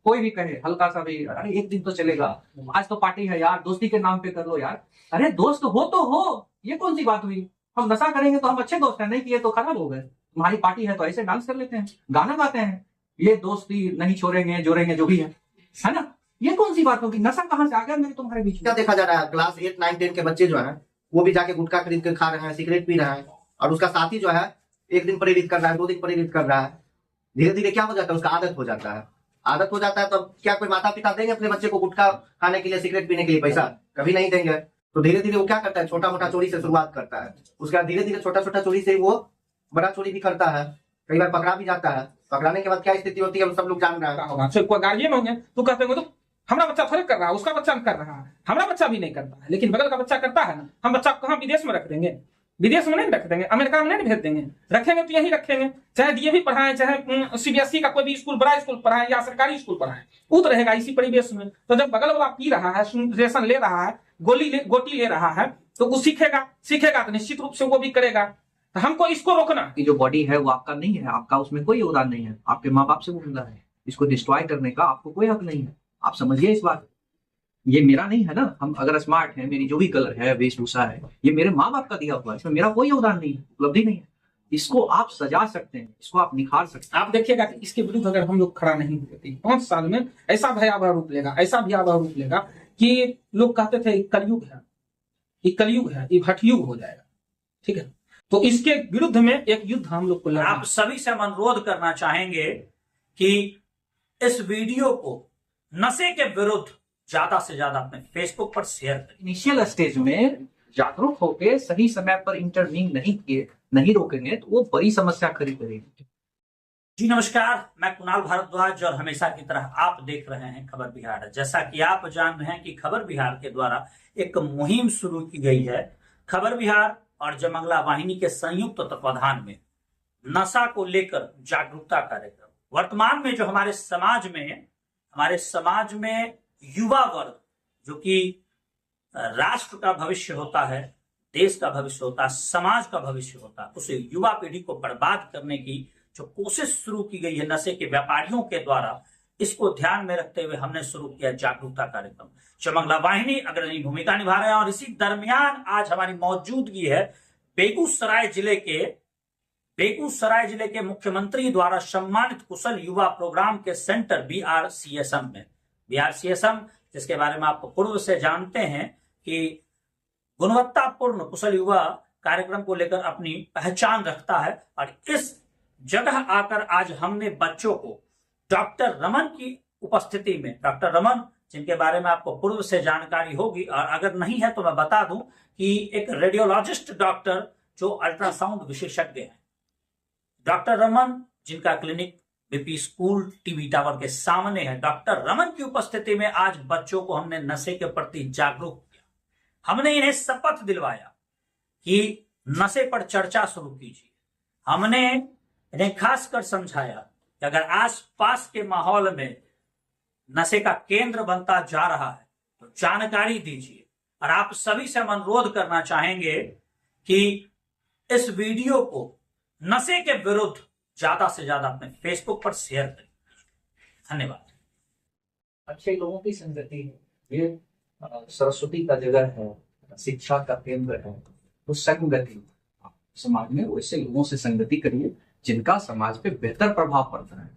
कोई भी कहे हल्का सा भी, अरे एक दिन तो चलेगा, आज तो पार्टी है यार, दोस्ती के नाम पे कर लो यार। अरे दोस्त हो तो हो, ये कौन सी बात हुई? हम नशा करेंगे तो हम अच्छे दोस्त हैं, नहीं किए तो खराब हो गए। तुम्हारी पार्टी है तो ऐसे डांस कर लेते हैं, गाना गाते हैं, ये दोस्ती नहीं छोड़ेंगे जोड़ेंगे जो भी है ना? ये कौन सी बात होगी? नशा कहाँ से आ गया मेरे तुम्हारे बीच क्या में? देखा जा रहा है, क्लास 8, 9, 10 के बच्चे जो है वो भी जाके गुटखा खरीद कर खा रहे हैं, सिगरेट पी रहे हैं, और उसका साथी जो है एक दिन प्रेरित कर रहा है, 2 दिन प्रेरित कर रहा है। धीरे धीरे क्या हो जाता है, उसका आदत हो जाता है। आदत हो जाता है तो क्या कोई माता पिता देंगे अपने बच्चे को गुटखा खाने के लिए, सिगरेट पीने के लिए पैसा? कभी नहीं देंगे। तो धीरे धीरे वो क्या करता है, छोटा मोटा चोरी से शुरुआत करता है, उसके बाद धीरे धीरे छोटा छोटा चोरी से वो बड़ा चोरी भी करता है, कई बार पकड़ा भी जाता है। पकड़ाने के बाद क्या स्थिति होती है हम सब लोग जान रहे हैं। फिर कोई गार्जियन होंगे तो कहते होंगे तो हमारा बच्चा थोड़े कर रहा है, उसका बच्चा कर रहा है, हमारा बच्चा भी नहीं करता है, लेकिन बगल का बच्चा करता है ना। हम बच्चा को कहाँ विदेश में रख देंगे? विदेश में नहीं रख देंगे, अमेरिका में नहीं भेज देंगे, रखेंगे तो यही रखेंगे। चाहे डीएवी पढ़ाएं, चाहे सीबीएसई का कोई भी स्कूल, बड़ा स्कूल पढ़ाएं या सरकारी स्कूल पढ़ाएं, वो तो रहेगा इसी परिवेश में। तो जब बगल वाला पी रहा है, रेशन ले रहा है, गोटी ले रहा है, तो वो सीखेगा तो निश्चित रूप से वो भी करेगा। तो हमको इसको रोकना। कि जो बॉडी है वो आपका नहीं है, आपका उसमें कोई योगदान नहीं है, आपके माँ बाप से वो मिला है, इसको डिस्ट्रॉय करने का आपको कोई हक नहीं है। आप समझिए इस बात, ये मेरा नहीं है ना। हम अगर स्मार्ट है, मेरी जो भी कलर है, वेशभूषा है, ये मेरे माँ बाप का दिया हुआ है, इसमें मेरा कोई योगदान नहीं है, उपलब्धि नहीं है। इसको आप सजा सकते हैं, इसको आप निखार सकते हैं। आप देखिएगा कि इसके विरुद्ध अगर हम लोग खड़ा नहीं होते 5 साल में ऐसा भयावह रूप लेगा, ऐसा भयावह रूप लेगा कि लोग कहते थे कलयुग है, ये कलयुग है, ये भटयुग हो जाएगा। ठीक है, तो इसके विरुद्ध में एक युद्ध हम लोग को लड़ना। आप सभी से हम अनुरोध करना चाहेंगे कि इस वीडियो को नशे के विरुद्ध ज्यादा से ज्यादा अपने फेसबुक पर शेयर करें। इनिशियल स्टेज में जागरूक होकर सही समय पर इंटरवीन नहीं रोकेंगे तो वो बड़ी समस्या खड़ी करेगी। जी नमस्कार, मैं कुणाल भारद्वाज और हमेशा की तरह आप देख रहे हैं खबर बिहार। जैसा कि आप जान रहे हैं कि खबर बिहार के द्वारा एक मुहिम शुरू की गई है। खबर बिहार और जयमंगला वाहिनी के संयुक्त तत्वाधान में नशा को लेकर जागरूकता कार्यक्रम। वर्तमान में जो हमारे समाज में युवा वर्ग, जो कि राष्ट्र का भविष्य होता है, देश का भविष्य होता है, समाज का भविष्य होता है, उसे युवा पीढ़ी को बर्बाद करने की जो कोशिश शुरू की गई है नशे के व्यापारियों के द्वारा, इसको ध्यान में रखते हुए हमने शुरू किया जागरूकता कार्यक्रम। जयमंगला वाहिनी अग्रणी भूमिका निभा रहे हैं और इसी दरमियान आज हमारी मौजूदगी है बेगूसराय जिले के मुख्यमंत्री द्वारा सम्मानित कुशल युवा प्रोग्राम के सेंटर बीआरसीएसएम में। बीआरसीएसएम, जिसके बारे में आप पूर्व से जानते हैं कि गुणवत्तापूर्ण कुशल युवा कार्यक्रम को लेकर अपनी पहचान रखता है, और इस जगह आकर आज हमने बच्चों को डॉक्टर रमन की उपस्थिति में, डॉक्टर रमन जिनके बारे में आपको पूर्व से जानकारी होगी, और अगर नहीं है तो मैं बता दूं कि एक रेडियोलॉजिस्ट डॉक्टर जो अल्ट्रासाउंड विशेषज्ञ हैं, डॉक्टर रमन जिनका clinic BP school TV tower के सामने है, डॉक्टर रमन की उपस्थिति में आज बच्चों को हमने नशे के प्रति जागरूक किया। हमने इन्हें शपथ दिलवाया कि नशे पर चर्चा शुरू कीजिए। हमने इन्हें खासकर समझाया कि अगर आसपास के माहौल में नशे का केंद्र बनता जा रहा है तो जानकारी दीजिए। और आप सभी से हम अनुरोध करना चाहेंगे कि इस वीडियो को नशे के विरुद्ध ज्यादा से ज्यादा अपने फेसबुक पर शेयर करें। धन्यवाद। अच्छे लोगों की संगति है, ये सरस्वती का जगह है, शिक्षा का केंद्र है, तो संगति समाज में वैसे लोगों से संगति करिए जिनका समाज पे बेहतर प्रभाव पड़ता है।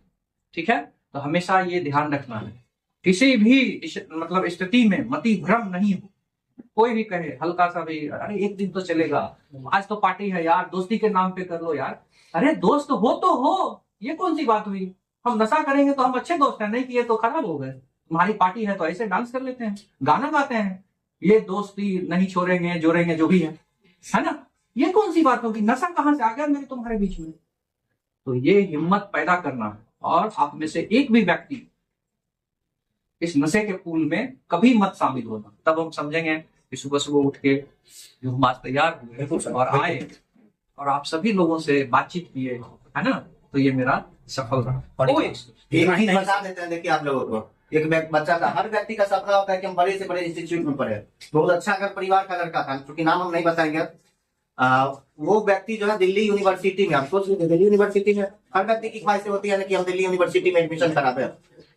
ठीक है, तो हमेशा ये ध्यान रखना है, किसी भी स्थिति में मति भ्रम नहीं हो। कोई भी कहे हल्का सा भी, अरे एक दिन तो चलेगा, आज तो पार्टी है यार, दोस्ती के नाम पे कर लो यार। अरे दोस्त हो तो हो, ये कौन सी बात हुई? हम नशा करेंगे तो हम अच्छे दोस्त हैं, नहीं किए तो खराब हो गए। तुम्हारी पार्टी है तो ऐसे डांस कर लेते हैं, गाना गाते हैं, ये दोस्ती नहीं छोड़ेंगे जोड़ेंगे जो भी है ना? ये कौन सी बात होगी? नशा कहाँ से आ गया मेरे तुम्हारे बीच में? तो ये हिम्मत पैदा करना है, और आप में से एक भी व्यक्ति इस नशे के पूल में कभी मत शामिल होना। तब हम समझेंगे कि सुबह सुबह उठ के जो हम आज तैयार हुए और आए और आप सभी लोगों से बातचीत किए, है ना, तो ये मेरा सफल रहा। बता देते हैं, देखिए आप लोगों को, एक बच्चा का, हर व्यक्ति का सपना होता है कि हम बड़े से बड़े इंस्टीट्यूट में पढ़े। बहुत अच्छा अगर परिवार का लड़का था, क्योंकि नाम हम नहीं बताएंगे, वो व्यक्ति जो है दिल्ली यूनिवर्सिटी में, आप सोच लीजिए दिल्ली यूनिवर्सिटी में हर व्यक्ति की ख्वाहिश होती है कि हम दिल्ली यूनिवर्सिटी में एडमिशन कराते हैं।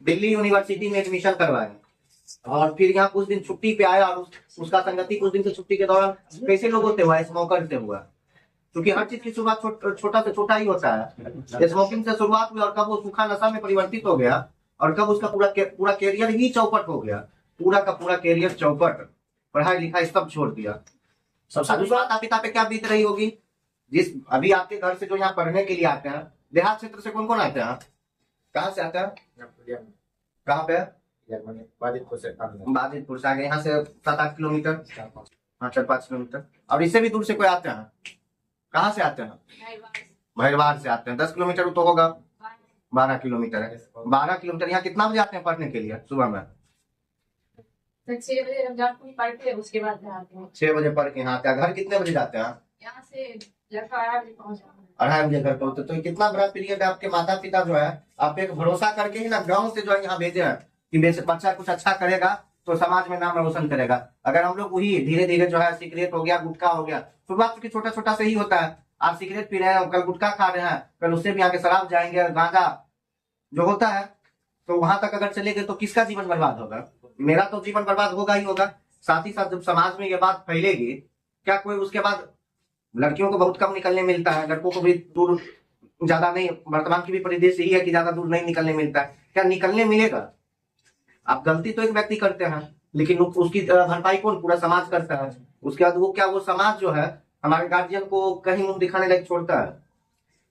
दिल्ली यूनिवर्सिटी में एडमिशन करवाए और फिर यहाँ कुछ दिन छुट्टी पे आया और उसका संगति कुछ दिन की छुट्टी के दौरान कैसे लोगों से हुआ, स्मोकर से हुआ। क्योंकि हर चीज की शुरुआत छोटा से छोटा ही होता है। स्मोकिंग से शुरुआत हुई और कब वो सूखा नशा में परिवर्तित हो गया और कब उसका पूरा कैरियर ही चौपट हो गया, पूरा का पूरा कैरियर चौपट, पढ़ाई लिखाई सब छोड़ दिया। दूसरा माता पिता पे क्या बीत रही होगी। जिस अभी आपके घर से जो यहाँ पढ़ने के लिए आते हैं, देहात क्षेत्र से कौन कौन आते हैं, कहाँ से आते हैं, कहाँ पे, बाजितपुर से आगे, यहाँ से 7-8 किलोमीटर, हाँ 4-5 किलोमीटर। और इससे भी दूर से कोई आते हैं, कहाँ से आते हैं, भैरवार से आते हैं, 10 किलोमीटर तो होगा, 12 किलोमीटर है। 12 किलोमीटर यहाँ कितना बजे आते हैं पढ़ने के लिए, सुबह में 6 बजे रमजान पढ़ते हैं, उसके बाद आते हैं। 6 बजे पढ़ के यहाँ आते हैं। घर कितने बजे जाते हैं, यहाँ से लगभग 2:30 बजे पहुँच जाते हैं। 2:30 बजे घर पहुँचते। तो कितना बड़ा पीरियड है। आपके माता पिता जो है आप एक भरोसा करके ही ना गाँव से जो है यहाँ भेजे हैं कि बच्चा कुछ अच्छा करेगा तो समाज में नाम रोशन करेगा। अगर हम लोग वही धीरे धीरे जो है सिगरेट हो गया, गुटखा हो गया, शुरुआत की छोटा छोटा से ही होता है। आप सिगरेट पी रहे हैं, कल गुटखा खा रहे हैं, कल उससे भी आगे शराब जाएंगे, गांजा जो होता है, तो वहां तक अगर चले गए तो किसका जीवन बर्बाद होगा। मेरा तो जीवन बर्बाद होगा ही होगा। साथ ही साथ जब समाज में ये बात फैलेगी, क्या कोई उसके बाद, लड़कियों को बहुत कम निकलने मिलता है, लड़कों को भी दूर ज्यादा नहीं, वर्तमान की भी परिदृश्य यही है कि ज्यादा दूर नहीं निकलने मिलता है। क्या निकलने मिलेगा। आप गलती तो एक व्यक्ति करते हैं, लेकिन उसकी भरपाई कौन, पूरा समाज करता है। उसके बाद वो समाज जो है हमारे गार्जियन को कहीं मुंह दिखाने लायक छोड़ता है।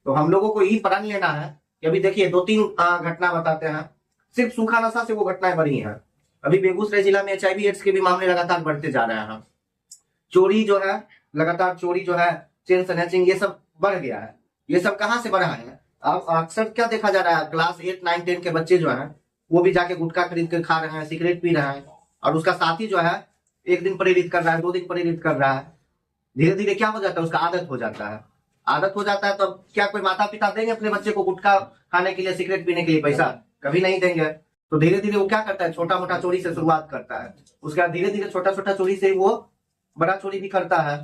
तो हम लोगों को यही प्रण लेना है कि अभी देखिए 2-3 घटना बताते हैं, सिर्फ सूखा नशा से वो घटनाएं बढ़ी हैं। अभी बेगूसराय जिला में HIV एड्स के भी मामले लगातार बढ़ते जा रहे हैं। चोरी जो है, लगातार चोरी जो है, चेन स्नैचिंग, ये सब बढ़ गया है। ये सब कहाँ से बढ़ा है। अब अक्सर क्या देखा जा रहा है, क्लास 8, 9, 10 के बच्चे जो है वो भी जाके गुटखा खरीद कर खा रहे हैं, सिगरेट पी रहे हैं, और उसका साथी जो है 1 दिन प्रेरित कर रहा है, 2 दिन प्रेरित कर रहा है। धीरे धीरे क्या हो जाता है, उसका आदत हो जाता है। आदत हो जाता है तो क्या कोई माता पिता देंगे अपने बच्चे को गुटखा खाने के लिए, सिगरेट पीने के लिए पैसा, कभी नहीं देंगे। तो धीरे धीरे वो क्या करता है, छोटा मोटा चोरी से शुरुआत करता है। उसके बाद धीरे धीरे छोटा छोटा चोरी से वो बड़ा चोरी भी करता है,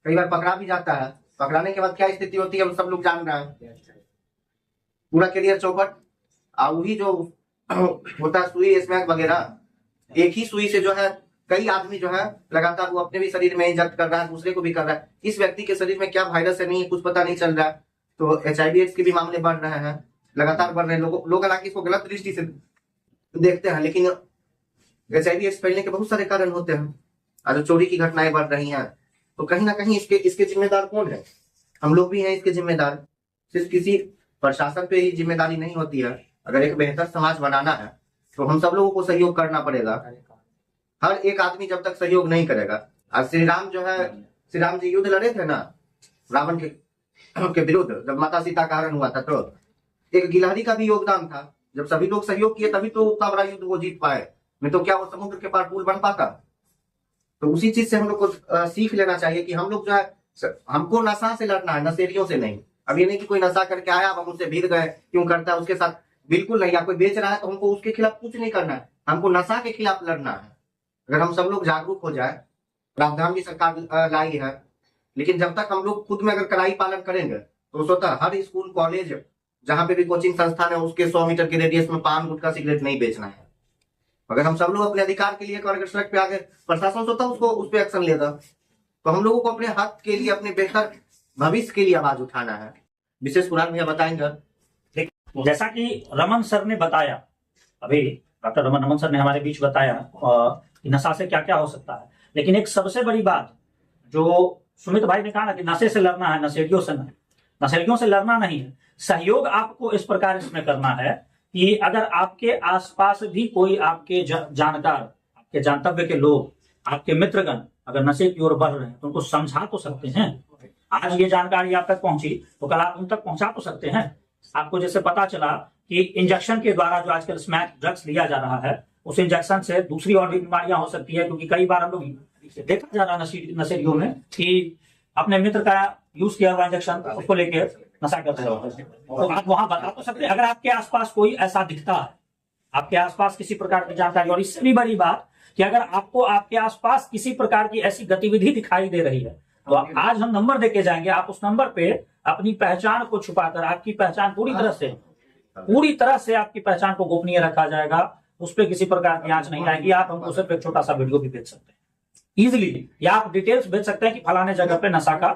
कई बार पकड़ा भी जाता है। पकड़ाने के बाद क्या स्थिति होती है हम सब लोग जान रहे हैं, पूरा करियर चौपट। और वही जो होता है सुई स्मैक वगैरह, एक ही सुई से जो है कई आदमी जो है लगातार वो अपने भी शरीर में इंजेक्ट कर रहा है, दूसरे को भी कर रहा है। इस व्यक्ति के शरीर में क्या वायरस है नहीं है कुछ पता नहीं चल रहा है। तो HIV एड्स के भी मामले बढ़ रहे हैं, लगातार बढ़ रहे हैं। लोग हालांकि इसको गलत दृष्टि से देखते हैं, लेकिन HIV एड्स फैलने के बहुत सारे कारण होते हैं। और चोरी की घटनाएं बढ़ रही हैं, तो कहीं ना कहीं इसके जिम्मेदार कौन है, हम लोग भी हैं इसके जिम्मेदार। सिर्फ किसी प्रशासन पे ही जिम्मेदारी नहीं होती है। अगर एक बेहतर समाज बनाना है तो हम सब लोगों को सहयोग करना पड़ेगा। हर एक आदमी जब तक सहयोग नहीं करेगा, आज श्री राम जी युद्ध लड़े थे ना रावण के विरुद्ध, जब माता सीता का हरण हुआ था, तो एक गिलहरी का भी योगदान था। जब सभी लोग सहयोग किए तभी तो उतना बड़ा युद्ध वो जीत पाए, नहीं तो क्या वो समुद्र के पार पुल बन पाता। तो उसी चीज से हम लोग को सीख लेना चाहिए कि हम लोग जो है, हमको नशा से लड़ना है, नशेड़ियों से नहीं। अब ये नहीं कि कोई नशा करके आया हम उससे भीड़ गए, क्यों करता है उसके साथ, बिल्कुल नहीं। या कोई बेच रहा है तो हमको उसके खिलाफ कुछ नहीं करना है, हमको नशा के खिलाफ लड़ना है। अगर हम सब लोग जागरूक हो जाए, प्रावधान भी सरकार लाई है, लेकिन जब तक हम लोग खुद में अगर कड़ाई पालन करेंगे तो स्वतः हर स्कूल कॉलेज जहां पे भी कोचिंग संस्थान है उसके 100 मीटर के रेडियस में पान गुटखा सिगरेट नहीं बेचना है। अगर हम सब लोग अपने अधिकार के लिए अगर सड़क पे आगे, प्रशासन स्वतः उसको उस पर एक्शन लेगा। तो हम लोगों को अपने हक के लिए, अपने बेहतर भविष्य के लिए आवाज उठाना है। विशेष कुरान भैया बताएंगे। जैसा कि रमन सर ने बताया, अभी डॉक्टर रमन सर ने हमारे बीच बताया कि नशा से क्या क्या हो सकता है, लेकिन एक सबसे बड़ी बात जो सुमित भाई ने कहा ना कि नशे से लड़ना है, नशेड़ियों से लड़ना नहीं है। सहयोग आपको इस प्रकार इसमें करना है कि अगर आपके आसपास भी कोई आपके जानकार, आपके जानतव्य के लोग, आपके मित्रगण अगर नशे की ओर बढ़ रहे हैं तो उनको समझा तो सकते हैं। आज ये जानकारी आप तक पहुंची तो कल आप उन तक पहुंचा तो सकते हैं। आपको जैसे पता चला कि इंजेक्शन के द्वारा जो आजकल स्मैक ड्रग्स लिया जा रहा है, उस इंजेक्शन से दूसरी और भी बीमारियां हो सकती है। क्योंकि कई बार हम लोग देखा जा रहा है नशेड़ियों में कि अपने मित्र का यूज किया हुआ इंजेक्शन उसको लेके नशा करते हैं। तो आप वहां बता तो सकते हैं अगर आपके आसपास कोई ऐसा दिखता है, आपके आसपास किसी प्रकार की जानकारी। और इससे भी बड़ी बात कि अगर आपको आपके आसपास किसी प्रकार की ऐसी गतिविधि दिखाई दे रही है तो आज हम नंबर देके जाएंगे, आप उस नंबर पे अपनी पहचान को छुपाकर, आपकी पहचान पूरी तरह से पूरी तरह से आपकी पहचान को गोपनीय रखा जाएगा, उस पर किसी प्रकार की आंच नहीं आएगी। आप हमको सिर्फ एक छोटा सा वीडियो भी भेज सकते हैं इजिली, या आप डिटेल्स भेज सकते हैं कि फलाने जगह पे नशा का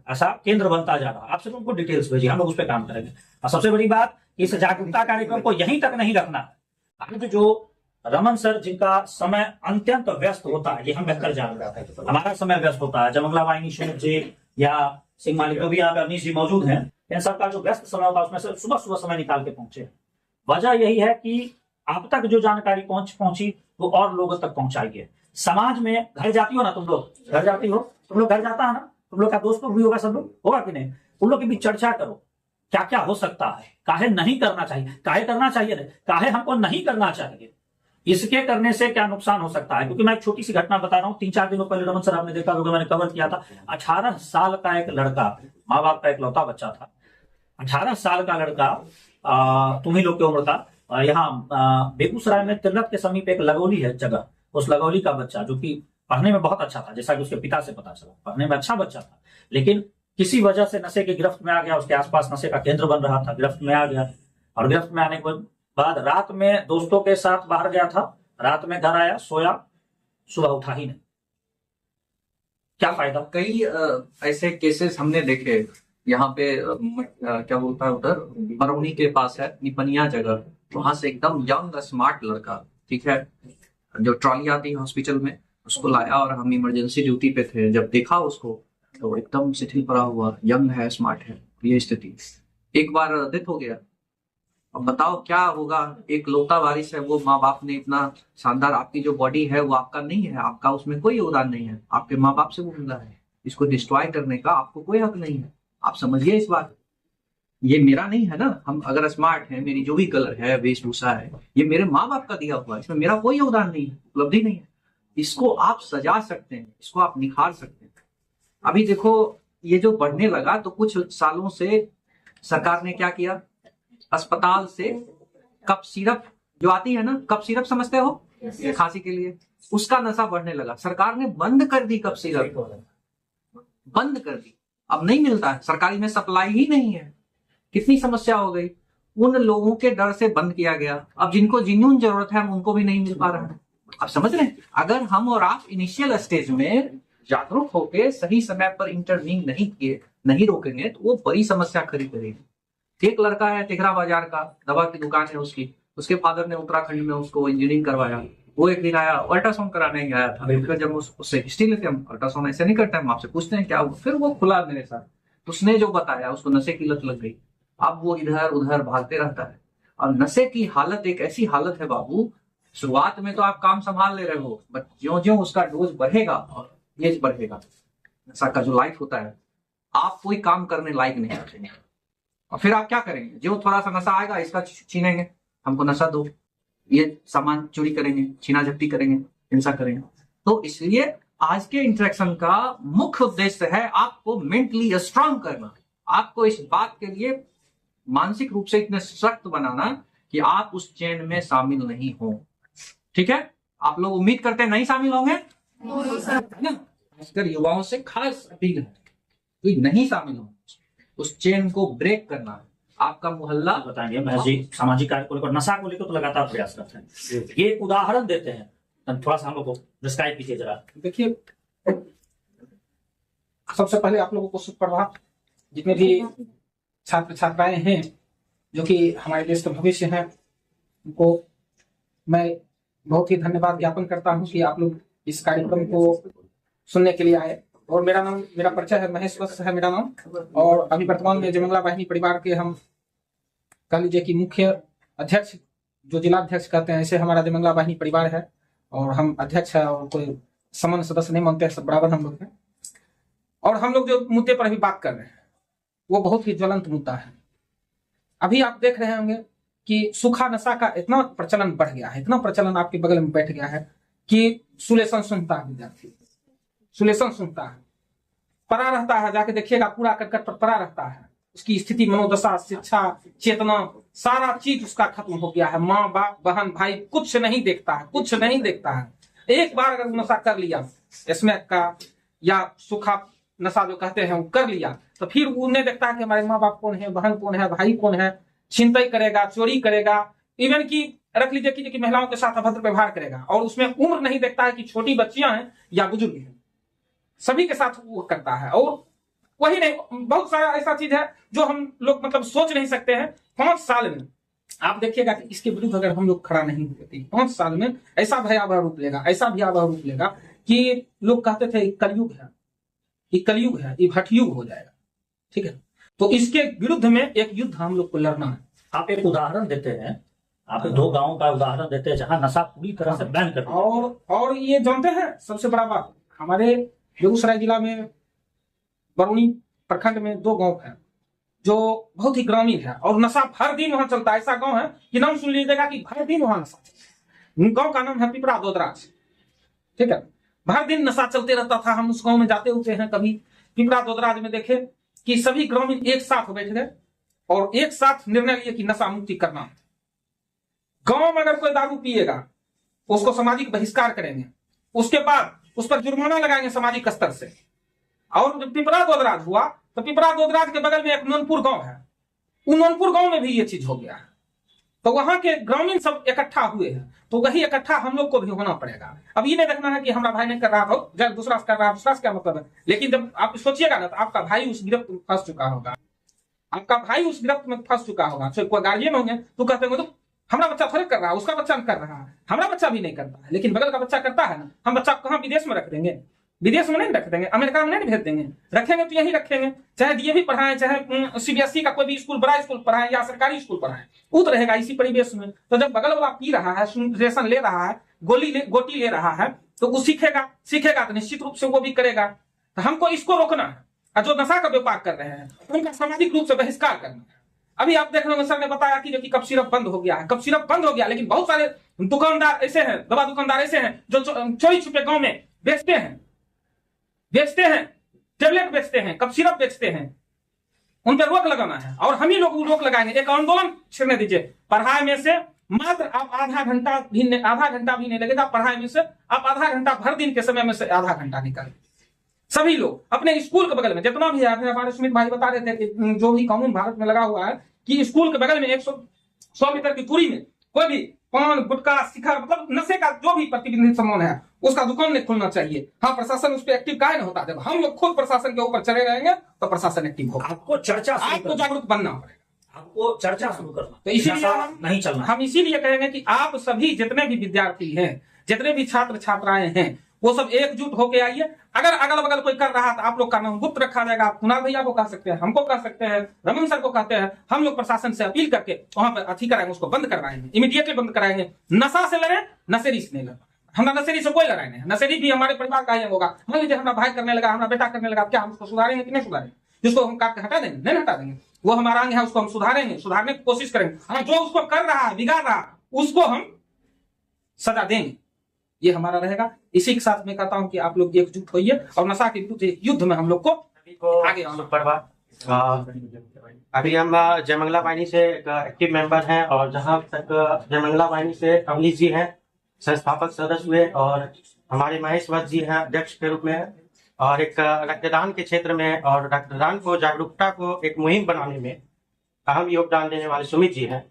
ऐसा केंद्र बनता जा रहा है, आप सिर्फ उनको डिटेल्स भेजिए, हम लोग उस पर काम करेंगे। और सबसे बड़ी बात, इस जागरूकता कार्यक्रम को यहीं तक नहीं रखना है। आज जो रमन सर जिनका समय अत्यंत व्यस्त होता है, ये हम बेहतर जान रहे हैं, हमारा समय व्यस्त होता है, जमंगला वाहिनी शुभ जी या सिंह मालिक भी यहाँ पे अवनीश जी मौजूद हैं, इन सबका जो व्यस्त समय होता है उसमें से सुबह सुबह समय निकाल के पहुंचे। वजह यही है कि आप तक जो जानकारी पहुंची वो और लोगों तक पहुंचाइए। समाज में घर जाती हो ना, तुम लोग घर जाती हो, तुम लोग घर जाता है ना, तुम लोग का दोस्त लोग भी होगा, सब लोग होगा कि नहीं, उन लोग की भी चर्चा करो क्या क्या हो सकता है, काहे नहीं करना चाहिए, काहे करना चाहिए, काहे हमको नहीं करना चाहिए, इसके करने से क्या नुकसान हो सकता है। क्योंकि मैं एक छोटी सी घटना बता रहा हूँ, 3-4 दिनों पहले रमन सर आपने देखा होगा, मैंने कवर किया था, 18 साल का एक लड़का, माँ बाप का एक लौता बच्चा था, 18 साल का लड़का, तुम ही लोग की उम्र का, यहाँ बेगूसराय में तिलक के समीप एक लगौली है जगह, उस लगौली का बच्चा जो कि पढ़ने में बहुत अच्छा था, जैसा कि उसके पिता से पता चला, पढ़ने में अच्छा बच्चा था, लेकिन किसी वजह से नशे की गिरफ्त में आ गया, उसके आसपास नशे का केंद्र बन रहा था, गिरफ्त में आ गया, और गिरफ्त में आने के बाद रात में दोस्तों के साथ बाहर गया था, रात में घर आया, सोया, सुबह उठा ही नहीं। क्या फायदा? कई ऐसे केसेस हमने देखे यहाँ पे, क्या बोलता है उधर बरौनी के पास है निपनिया जगह, वहां से एकदम यंग स्मार्ट लड़का, ठीक है, जो ट्रॉली आती है हॉस्पिटल में, उसको लाया और हम इमरजेंसी ड्यूटी पे थे, जब देखा उसको तो एकदम शिथिल पड़ा हुआ, यंग है, स्मार्ट है, ये स्थिति। एक बार डेथ हो गया, अब बताओ क्या होगा। एक लौता वारिस है वो, माँ बाप ने इतना शानदार, आपकी जो बॉडी है वो आपका नहीं है, आपका उसमें कोई योगदान नहीं है, आपके माँ बाप से वो मिला है, इसको डिस्ट्रॉय करने का आपको कोई हक नहीं है। आप समझिए इस बात, ये मेरा नहीं है ना, हम अगर स्मार्ट है, मेरी जो भी कलर है, वेशभूषा है, ये मेरे माँ बाप का दिया हुआ है, इसमें मेरा कोई योगदान नहीं है, उपलब्धि नहीं है। इसको आप सजा सकते हैं, इसको आप निखार सकते हैं। अभी देखो ये जो बढ़ने लगा, तो कुछ सालों से सरकार ने क्या किया, अस्पताल से कप सिरप जो आती है ना, कप सिरप समझते हो, खांसी के लिए, उसका नशा बढ़ने लगा, सरकार ने बंद कर दी, कप सिरप बंद कर दी, अब नहीं मिलता है, सरकारी में सप्लाई ही नहीं है। कितनी समस्या हो गई, उन लोगों के डर से बंद किया गया। अब जिनको जिन्होंने जरूरत है उनको भी नहीं मिल पा रहा है। आप समझ रहे हैं, अगर हम और आप इनिशियल स्टेज में जागरूक होकर सही समय पर इंटरवीन नहीं किए, नहीं रोकेंगे, तो वो बड़ी समस्या खड़ी करेगी। एक लड़का है टिकरा बाजार का, दवा की दुकान है उसकी, उसके फादर ने उत्तराखंड में उसको इंजीनियरिंग करवाया। वो एक दिन आया, अल्ट्रासाउंड कराने गया था, फिर जब उससे हिस्ट्री लेते हैं, अल्ट्रासाउंड ऐसे नहीं करते हम, आपसे पूछते हैं क्या हुआ, फिर वो खुला मेरे साथ, उसने जो बताया उसको नशे की लत लग गई। अब वो इधर उधर भागते रहता है, और नशे की हालत एक ऐसी हालत है बाबू, शुरुआत में तो आप काम संभाल ले रहे हो, बट ज्यों ज्यों उसका डोज बढ़ेगा और एज बढ़ेगा, नशा का जो लाइफ होता है, आप कोई काम करने लायक नहीं रखेंगे। और फिर आप क्या करेंगे, जो थोड़ा सा नशा आएगा इसका छीनेंगे, हमको नशा दो, ये सामान चोरी करेंगे, छीना झपटी करेंगे, हिंसा करेंगे। तो इसलिए आज के इंटरेक्शन का मुख्य उद्देश्य है आपको मेंटली स्ट्रांग करना, आपको इस बात के लिए मानसिक रूप से इतने सख्त बनाना कि आप उस चेन में शामिल नहीं हो। ठीक है, आप लोग उम्मीद करते हैं नहीं शामिल होंगे ना, खासकर युवाओं से खास अपील है, कोई नहीं शामिल हो, उस चेन को ब्रेक करना है। आपका मोहल्ला बताएंगे महज जी, सामाजिक कार्य को लेकर, नशा को लेकर तो लगातार प्रयास करते हैं, ये एक उदाहरण देते हैं, थोड़ा सा हम लोग को डिस्क्राइब कीजिए जरा। देखिए, सबसे पहले आप लोगों को सुप्रभात, जितने भी छात्र छात्राएं हैं जो कि हमारे देश का भविष्य है, उनको मैं बहुत ही धन्यवाद ज्ञापन करता हूं कि आप लोग इस कार्यक्रम को सुनने के लिए आए। और मेरा परिचय है, महेश वत्स है मेरा नाम, और अभी वर्तमान में जमंगला वाहिनी परिवार के हम कह लीजिए कि मुख्य अध्यक्ष, जो जिला अध्यक्ष कहते हैं, ऐसे हमारा जमंगला वाहिनी परिवार है, और हम अध्यक्ष है, और कोई सामान्य सदस्य नहीं मानते हैं, सब बराबर हम लोग हैं। और हम लोग जो मुद्दे पर अभी बात कर रहे हैं वो बहुत ही ज्वलंत मुद्दा है। अभी आप देख रहे होंगे कि सूखा नशा का इतना प्रचलन बढ़ गया है, इतना प्रचलन आपके बगल में बैठ गया है कि सुलेशन सुनता है विद्यार्थी, सुलेशन सुनता है, पड़ा रहता है, जाके देखिएगा पूरा करकट पर पड़ा रहता है, उसकी स्थिति, मनोदशा, शिक्षा, चेतना, सारा चीज उसका खत्म हो गया है। माँ बाप, बहन भाई कुछ नहीं देखता है, कुछ नहीं देखता है। एक बार अगर नशा कर लिया, स्मैक का या सूखा नशा जो कहते हैं वो कर लिया, तो फिर उन्हें देखता है कि हमारे माँ बाप कौन है, बहन कौन है, भाई कौन है, छिनतई करेगा, चोरी करेगा, इवन की रख लीजिए कि महिलाओं के साथ अभद्र व्यवहार करेगा, और उसमें उम्र नहीं देखता है कि छोटी बच्चियां हैं या बुजुर्ग हैं, सभी के साथ वो करता है। और वही नहीं, बहुत सारा ऐसा चीज है जो हम लोग मतलब सोच नहीं सकते हैं। 5 साल में आप देखिएगा कि इसके विरुद्ध अगर हम लोग खड़ा नहीं हुए थे, 5 साल में ऐसा भयावह रूप लेगा, ऐसा भयावह रूप लेगा कि लोग कहते थे कलयुग है, ये कलयुग है, ये भटयुग हो जाएगा। ठीक है, तो इसके विरुद्ध में एक युद्ध हम लोग को लड़ना है। आप एक उदाहरण देते हैं, आप 2 गांवों का उदाहरण देते हैं जहां नशा पूरी तरह से बैन कर दिया। और ये जानते हैं सबसे बड़ा बात, हमारे बेगूसराय जिला में बरौनी प्रखंड में 2 गांव है जो बहुत ही ग्रामीण है, और नशा हर दिन वहां चलता है। ऐसा गांव है कि नाम सुन लीजिएगा कि हर दिन वहां नशा चलता है। गांव का नाम है पिपरा दोदराज। ठीक है, हर दिन नशा चलते रहता था। हम उस गांव में जाते होते हैं कभी, पिपरा दोदराज में देखे कि सभी ग्रामीण एक साथ बैठ गए और एक साथ निर्णय लिए कि नशा मुक्ति करना है। गांव में अगर कोई दारू पिएगा उसको सामाजिक बहिष्कार करेंगे, उसके बाद उस पर जुर्माना लगाएंगे सामाजिक स्तर से। और जब पिपरा दोदराज हुआ तो पिपरा दोदराज के बगल में एक नोनपुर गांव है, उन नोनपुर गांव में भी ये चीज हो गया है। तो वहां के ग्रामीण सब इकट्ठा हुए हैं, तो वही इकट्ठा हम लोग को भी होना पड़ेगा। अब ये नहीं देखना है कि हमारा भाई नहीं कर रहा हो, जब दूसरा कर रहा है, दूसरा क्या मतलब है। लेकिन जब आप सोचिएगा ना, तो आपका भाई उस गिरफ्त में फंस चुका होगा, आपका भाई उस गिरफ्त में फंस चुका होगा। तो कोई गार्जियन होंगे तो कहते होंगे तो हमारा बच्चा थोड़े कर रहा है, उसका बच्चा कर रहा है, हमारा बच्चा भी नहीं करता है, लेकिन बगल का बच्चा करता है ना। हम बच्चा कहाँ विदेश में रख देंगे, विदेश में नहीं रख देंगे, अमेरिका में नहीं भेज देंगे, रखेंगे तो यही रखेंगे। चाहे डीएवी पढ़ाएं, चाहे सीबीएसई का कोई भी स्कूल, बड़ा स्कूल पढ़ाएं या सरकारी स्कूल पढ़ाएं, वो तो रहेगा इसी परिवेश में। तो जब बगल वाला पी रहा है, रेशन ले रहा है, गोटी ले रहा है, तो वो सीखेगा तो निश्चित रूप से वो भी करेगा। तो हमको इसको रोकना है, और जो नशा का व्यापार कर रहे हैं उनका सामाजिक रूप से बहिष्कार करना है। अभी आप देख रहे होंगे, सर ने बताया कि कप सिरप बंद हो गया है, कप सिरप बंद हो गया, लेकिन बहुत सारे दुकानदार ऐसे हैं, दवा दुकानदार ऐसे हैं जो चोरी छुपे गांव में बेचते हैं, टेबलेट बेचते हैं, कप सिरप बेचते हैं। उन पर रोक लगाना है, और हम ही लोग रोक लगाएंगे। एक आंदोलन छेड़ने दीजिए। पढ़ाई में से मात्र आप आधा घंटा भी नहीं लगेगा। पढ़ाई में से आप आधा घंटा, भर दिन के समय में से आधा घंटा निकालें। सभी लोग अपने स्कूल के बगल में जितना भी है, हमारे सुमित भाई बता रहे थे कि जो भी कानून भारत में लगा हुआ है कि स्कूल के बगल में 100 मीटर की दूरी में कोई भी पान, गुटखा, शिखर, मतलब नशे का जो भी प्रतिबंधित सामान है उसका दुकान नहीं खुलना चाहिए। हाँ, प्रशासन उस पर एक्टिव काहे नहीं होता। जब हम लोग खुद प्रशासन के ऊपर चले रहेंगे तो प्रशासन एक्टिव होगा। आपको जागरूक बनना पड़ेगा, आपको चर्चा शुरू करना। तो इसीलिए नहीं चलना। हम इसीलिए कहेंगे कि आप सभी जितने भी विद्यार्थी हैं, जितने भी छात्र छात्राएं हैं, वो सब एकजुट होके आइए। अगर अगल बगल कोई कर रहा है तो आप लोग का नाम गुप्त रखा जाएगा। आप कुणाल भैया को कह सकते हैं, हमको कह सकते हैं, रमन सर को कहते हैं। हम लोग प्रशासन से अपील करके वहां पर अथी कराएंगे, उसको बंद करवाएंगे, इमीडिएटली बंद कराएंगे। नशा से लड़े, नशेरी से नहीं लड़। हमारा नशेरी से कोई लड़ाई नहीं है, नशेरी भी हमारे परिवार का ही होगा। मान लीजिए हमारा भाई करने लगा, हमारा बेटा करने लगा, क्या हम उसको सुधारेंगे कि नहीं सुधारेंगे? जिसको हम काट के हटा देंगे? नहीं हटा देंगे। वो हमारा अंग है, उसको हम सुधारने की कोशिश करेंगे। हाँ, जो उसको कर रहा है, बिगाड़ रहा, उसको हम सजा देंगे। ये हमारा रहेगा। इसी के साथ मैं कहता हूं कि आप लोग एकजुट होइए और नशा के विरुद्ध युद्ध में हम लोग को आगे अभी हम जयमंगला वाहिनी से एक एक्टिव मेंबर हैं, और जहां तक जयमंगला वाहिनी से अमलीश जी हैं, संस्थापक सदस्य हुए, और हमारे महेश वत्स जी हैं अध्यक्ष के रूप में। और एक रक्तदान के क्षेत्र में और रक्तदान को जागरूकता को एक मुहिम बनाने में अहम योगदान देने वाले सुमित जी हैं।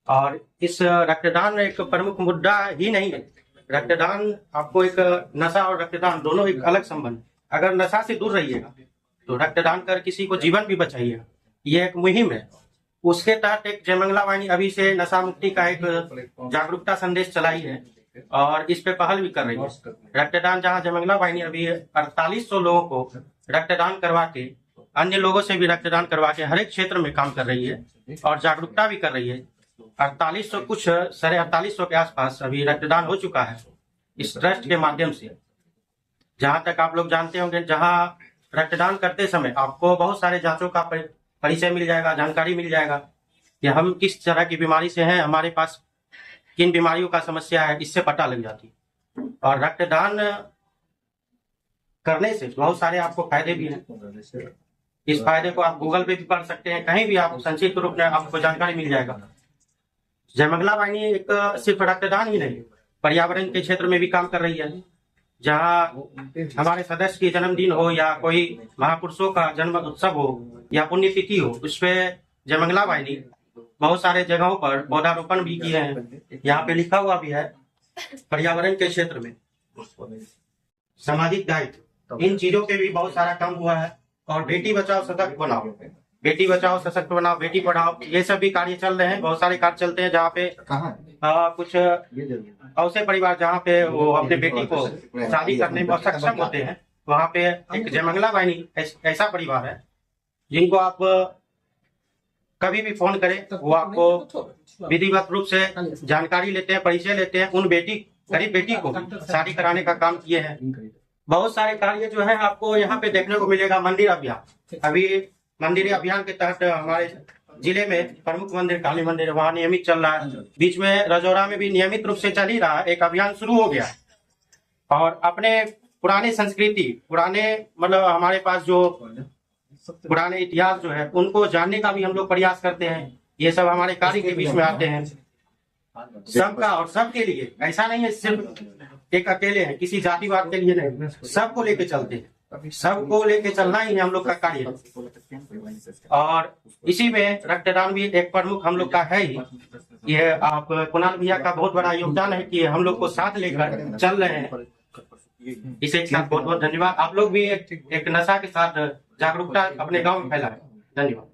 और इस रक्तदान एक प्रमुख मुद्दा ही नहीं है। रक्तदान आपको एक नशा और रक्तदान दोनों एक अलग संबंध। अगर नशा से दूर रहिएगा तो रक्तदान कर किसी को जीवन भी बचाइएगा। ये एक मुहिम है। उसके तहत एक जयमंगला वाहिनी अभी से नशा मुक्ति का एक जागरूकता संदेश चलाई है और इस पे पहल भी कर रही है। रक्तदान जहां जयमंगला वाहिनी अभी 4800 लोगों को रक्तदान करवा के, अन्य लोगों से भी रक्तदान करवा के हर एक क्षेत्र में काम कर रही है और जागरूकता भी कर रही है। 4800 कुछ 4850 के आसपास अभी रक्तदान हो चुका है इस ट्रस्ट के माध्यम से। जहां तक आप लोग जानते होंगे, जहां रक्तदान करते समय आपको बहुत सारे जांचों का परिचय मिल जाएगा, जानकारी मिल जाएगा कि हम किस तरह की बीमारी से हैं, हमारे पास किन बीमारियों का समस्या है, इससे पता लग जाती है। और रक्तदान करने से बहुत सारे आपको फायदे भी हैं। इस फायदे को आप गूगल पे भी पढ़ सकते हैं, कहीं भी आप संक्षिप्त रूप में आपको जानकारी मिल जाएगा। जयमंगला वाहिनी एक सिर्फ रक्तदान ही नहीं, पर्यावरण के क्षेत्र में भी काम कर रही है। जहां हमारे सदस्य की जन्मदिन हो या कोई महापुरुषों का जन्म उत्सव हो या पुण्यतिथि हो, उस पे जयमंगला वाहिनी बहुत सारे जगहों पर पौधारोपण भी किए हैं। यहाँ पे लिखा हुआ भी है पर्यावरण के क्षेत्र में सामाजिक दायित्व, इन चीजों पे भी बहुत सारा काम हुआ है। और बेटी बचाओ सशक्त बनाओ, बेटी बचाओ सशक्त बनाओ, बेटी पढ़ाओ, ये सब भी कार्य चल रहे हैं। बहुत सारे कार्य चलते हैं जहाँ पे कुछ ऐसे परिवार जहाँ पे वो अपने बेटी को शादी करने में सक्षम होते हैं, वहाँ पे एक जयमंगला वाहिनी ऐसा परिवार है जिनको आप कभी भी फोन करें, वो आपको विधिवत रूप से जानकारी लेते हैं, परिचय लेते हैं। उन गरीब बेटी को शादी कराने का काम किए हैं। बहुत सारे कार्य जो है आपको यहाँ पे देखने को मिलेगा। मंदिर अभियान, अभी मंदिर अभियान के तहत हमारे जिले में प्रमुख मंदिर काली मंदिर वहाँ नियमित चल रहा है। बीच में रजौरा में भी नियमित रूप से चल ही रहा है, एक अभियान शुरू हो गया। और अपने पुराने संस्कृति, पुराने मतलब हमारे पास जो पुराने इतिहास जो है उनको जानने का भी हम लोग प्रयास करते हैं। ये सब हमारे कार्य के बीच में आते हैं, सबका और सबके लिए। ऐसा नहीं है सिर्फ एक अकेले है, किसी जातिवाद के लिए नहीं, सबको लेके चलते हैं। सबको लेके चलना ही है हम लोग का कार्य। और इसी में रक्तदान भी एक प्रमुख हम लोग का है ही। ये आप कुणाल भैया का बहुत बड़ा योगदान है कि हम लोग को साथ लेकर चल रहे हैं। इसे एक साथ बहुत बहुत धन्यवाद। आप लोग भी एक नशा के साथ जागरूकता अपने गांव में फैलाएं। धन्यवाद।